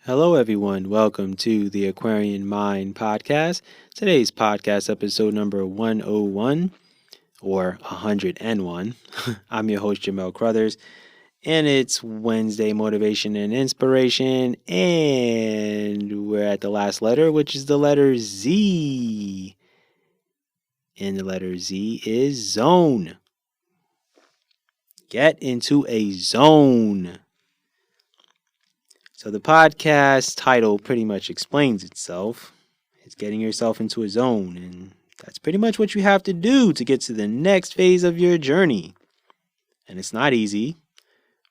Hello, everyone. Welcome to the Aquarian Mind podcast. Today's podcast episode number 101 or 101. I'm your host, Jamel Crothers, and it's Wednesday Motivation and Inspiration. And we're at the last letter, which is the letter Z. And the letter Z is zone. Get into a zone. So the podcast title pretty much explains itself. It's getting yourself into a zone, and that's pretty much what you have to do to get to the next phase of your journey. And it's not easy,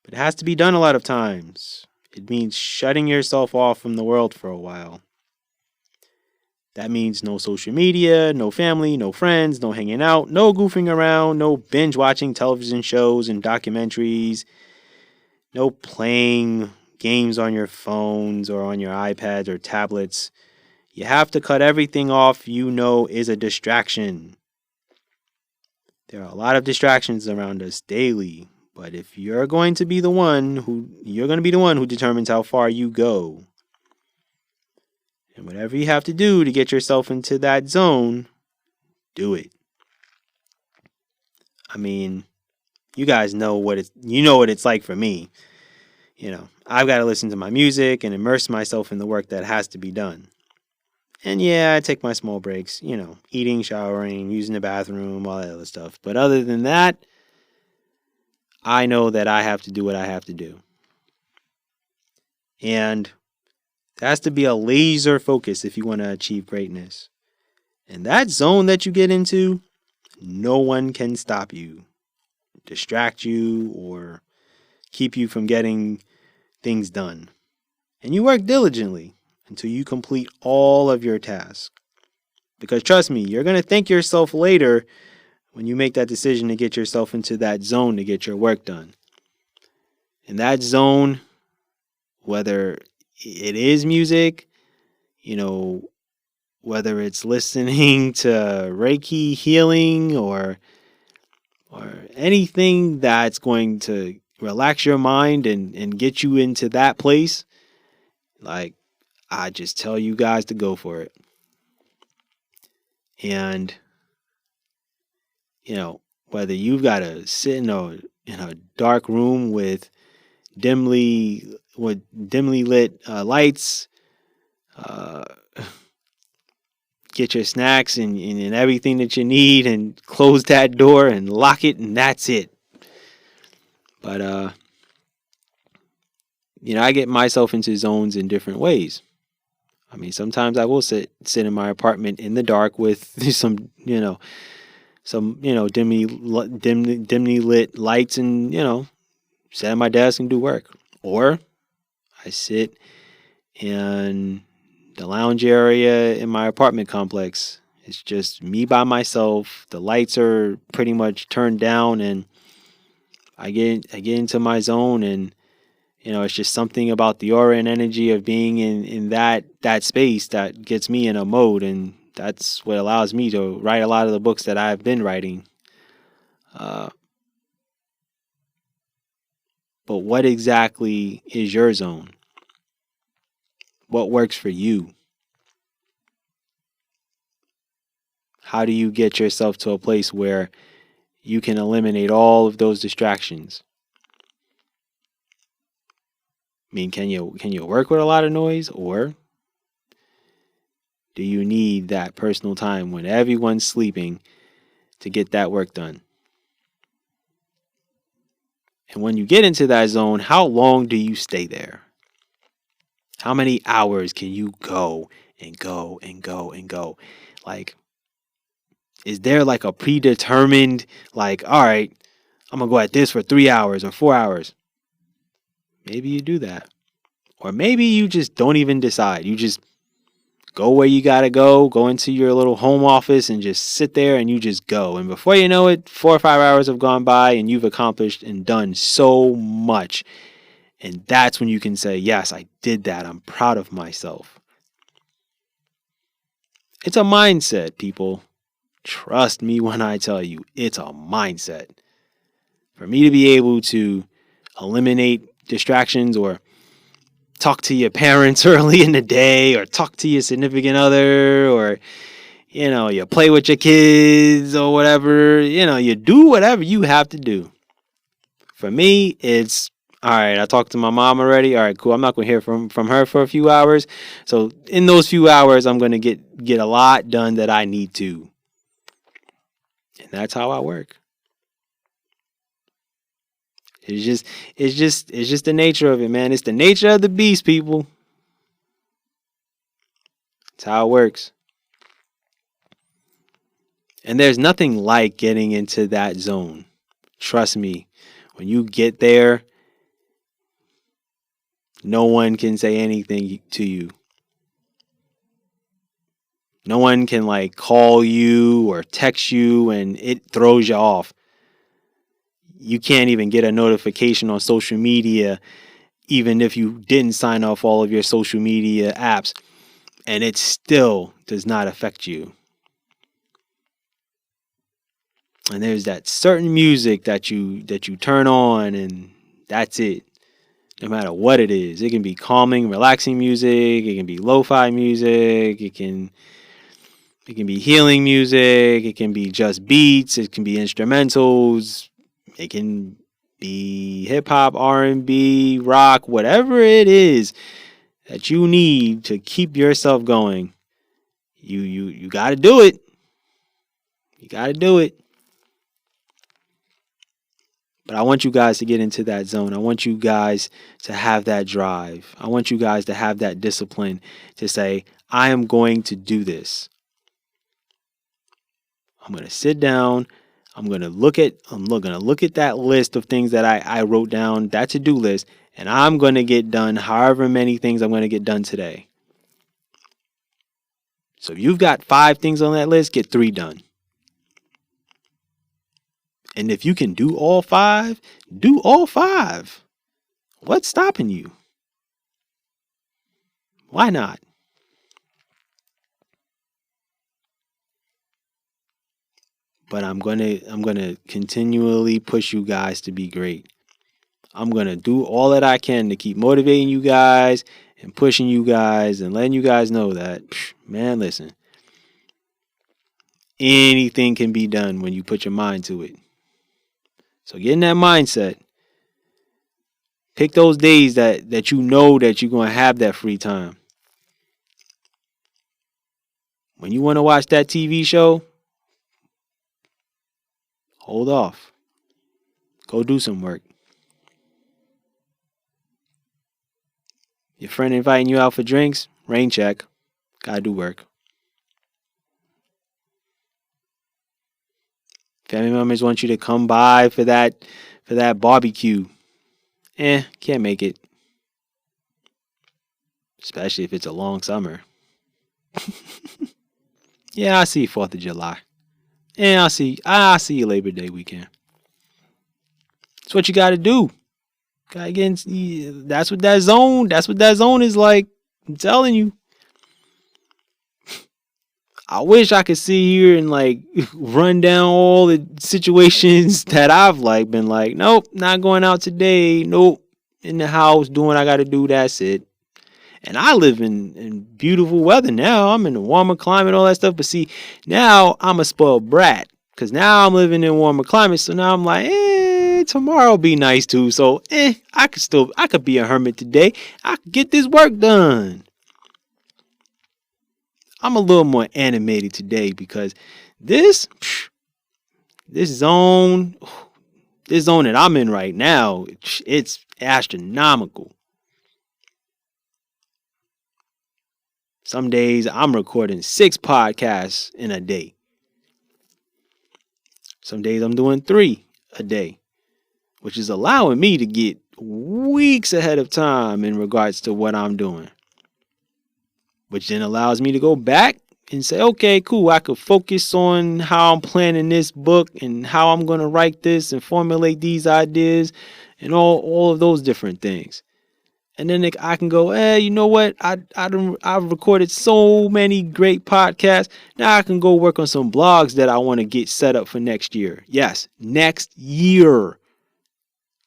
but it has to be done a lot of times. It means shutting yourself off from the world for a while. That means no social media, no family, no friends, no hanging out, no goofing around, no binge watching television shows and documentaries, no playing games on your phones or on your iPads or tablets. You have to cut everything off you know is a distraction. There are a lot of distractions around us daily, but if you're going to be the one who determines how far you go. And whatever you have to do to get yourself into that zone, do it. I mean, you guys know what it's like for me. I've got to listen to my music and immerse myself in the work that has to be done. And yeah, I take my small breaks, eating, showering, using the bathroom, all that other stuff. But other than that, I know that I have to do what I have to do. And there has to be a laser focus if you want to achieve greatness. And that zone that you get into, no one can stop you, distract you, or keep you from getting things done. And you work diligently until you complete all of your tasks. Because trust me, you're going to thank yourself later when you make that decision to get yourself into that zone to get your work done. In that zone, whether it is music, whether it's listening to Reiki healing or anything that's going to relax your mind and get you into that place, like, I just tell you guys to go for it. And, whether you've got to sit in a dark room with dimly lit lights, get your snacks and everything that you need and close that door and lock it, and that's it. But, I get myself into zones in different ways. I mean, sometimes I will sit in my apartment in the dark with some dimly lit lights and, sit at my desk and do work. Or I sit in the lounge area in my apartment complex. It's just me by myself. The lights are pretty much turned down and I get into my zone, and it's just something about the aura and energy of being in that space that gets me in a mode, and that's what allows me to write a lot of the books that I've been writing. But what exactly is your zone? What works for you? How do you get yourself to a place where you can eliminate all of those distractions? I mean, can you work with a lot of noise, or do you need that personal time when everyone's sleeping to get that work done? And when you get into that zone, how long do you stay there? How many hours can you go and go and go and go? Like, is there like a predetermined, like, all right, I'm going to go at this for 3 hours or 4 hours? Maybe you do that. Or maybe you just don't even decide. You just go where you got to go into your little home office and just sit there and you just go. And before you know it, 4 or 5 hours have gone by and you've accomplished and done so much. And that's when you can say, yes, I did that. I'm proud of myself. It's a mindset, people. Trust me when I tell you, it's a mindset. For me to be able to eliminate distractions or talk to your parents early in the day, or talk to your significant other, or you play with your kids or whatever. You do whatever you have to do. For me, it's all right. I talked to my mom already. All right, cool. I'm not going to hear from her for a few hours. So in those few hours, I'm going to get a lot done that I need to. And that's how I work. It's just the nature of it, man. It's the nature of the beast, people. It's how it works. And there's nothing like getting into that zone. Trust me, when you get there, no one can say anything to you. No one can call you or text you and it throws you off. You can't even get a notification on social media, even if you didn't sign off all of your social media apps, and it still does not affect you. And there's that certain music that you turn on, and that's it. No matter what it is. It can be calming, relaxing music, it can be lo-fi music, it can be healing music, it can be just beats, it can be instrumentals, it can be hip hop, R&B, rock, whatever it is that you need to keep yourself going. You got to do it. You got to do it. But I want you guys to get into that zone. I want you guys to have that drive. I want you guys to have that discipline to say, I am going to do this. I'm going to sit down. I'm going to look at that list of things that I wrote down, that to-do list, and I'm going to get done however many things I'm going to get done today. So if you've got 5 things on that list, get 3 done. And if you can do all 5, do all 5. What's stopping you? Why not? But I'm gonna continually push you guys to be great. I'm gonna do all that I can to keep motivating you guys and pushing you guys and letting you guys know that, man, listen, anything can be done when you put your mind to it. So get in that mindset. Pick those days that you know that you're going to have that free time. When you want to watch that TV show, hold off. Go do some work. Your friend inviting you out for drinks, rain check. Gotta do work. Family members want you to come by for that barbecue. Can't make it. Especially if it's a long summer. Yeah, I'll see you 4th of July. And I'll see you Labor Day weekend. That's what you gotta do. Gotta get in, that's what that zone is like. I'm telling you. I wish I could sit here and run down all the situations that I've been nope, not going out today. Nope. In the house doing what I gotta do, that's it. And I live in beautiful weather now. I'm in a warmer climate, all that stuff. But see, now I'm a spoiled brat. Because now I'm living in warmer climate. So now I'm tomorrow will be nice too. So I could be a hermit today. I could get this work done. I'm a little more animated today because this zone that I'm in right now, it's astronomical. Some days I'm recording 6 podcasts in a day. Some days I'm doing 3 a day, which is allowing me to get weeks ahead of time in regards to what I'm doing. Which then allows me to go back and say, okay, cool, I could focus on how I'm planning this book and how I'm going to write this and formulate these ideas and all of those different things. And then I can go, you know what? I've recorded so many great podcasts. Now I can go work on some blogs that I want to get set up for next year. Yes, next year.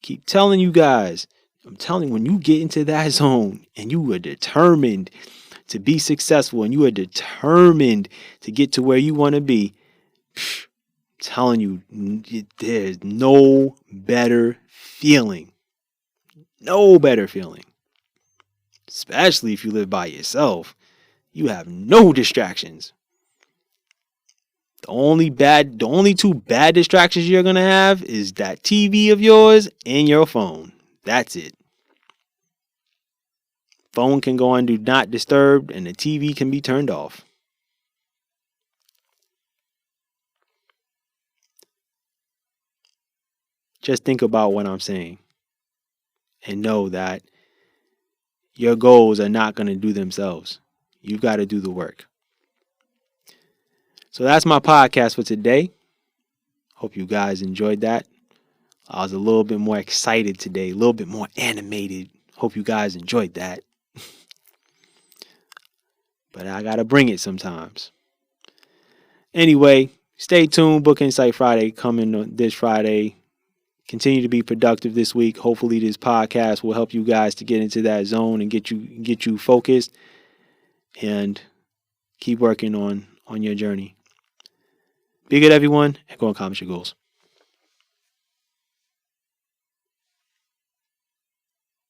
Keep telling you guys, I'm telling you, when you get into that zone and you are determined to be successful and you are determined to get to where you want to be, I'm telling you, there's no better feeling. No better feeling. Especially if you live by yourself. You have no distractions. The only two bad distractions you're going to have is that TV of yours and your phone. That's it. Phone can go on do not disturb and the TV can be turned off. Just think about what I'm saying and know that your goals are not going to do themselves. You've got to do the work. So that's my podcast for today. Hope you guys enjoyed that. I was a little bit more excited today, a little bit more animated. Hope you guys enjoyed that. But I got to bring it sometimes. Anyway, stay tuned. Book Insight Friday coming on this Friday. Continue to be productive this week. Hopefully this podcast will help you guys to get into that zone and get you focused and keep working on your journey. Be good, everyone, and go and accomplish your goals.